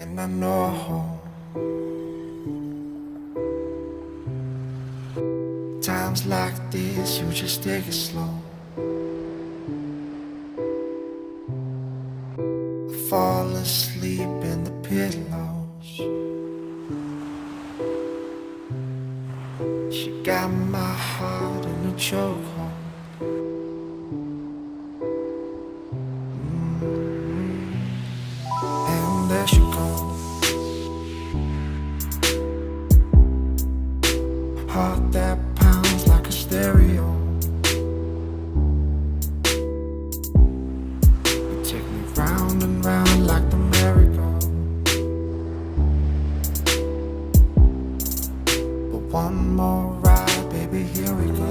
And I know times like this you just take it slow. I fall asleep in the pillows. She got my heart in a chokehold. And there she goes. Heart that pounds like a stereo. You take me round and round like the merry-go. But one more ride, baby, here we go.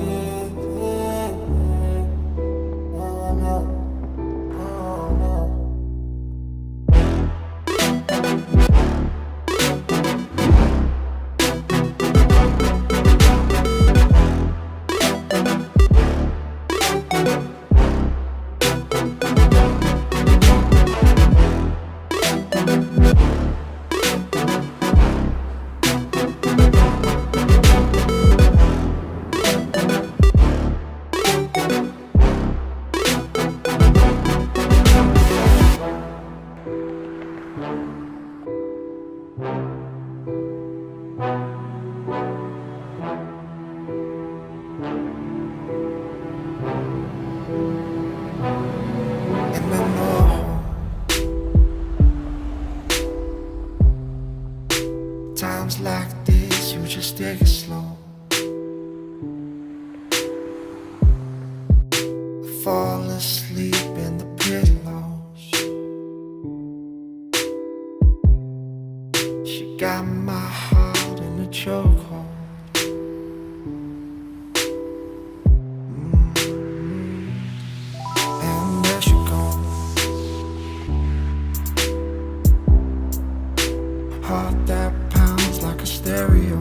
And I know times like this you just take it slow. I fall asleep in the pillows. She got my heart in a chokehold. And there she goes. Heart that pounds like a stereo.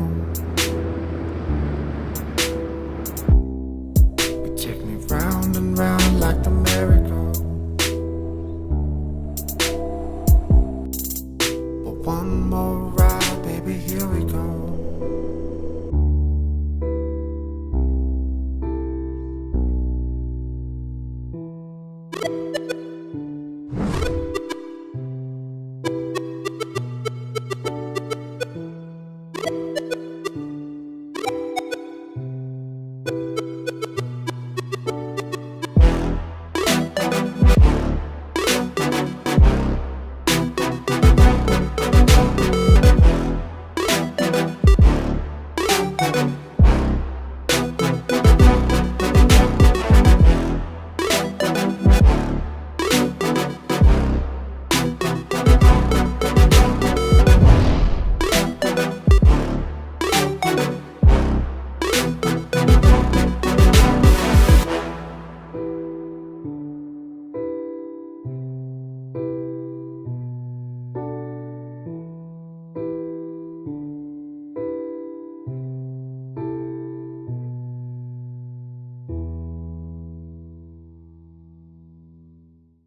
You take me round and round like the merry-go. But one more ride, baby, here we go.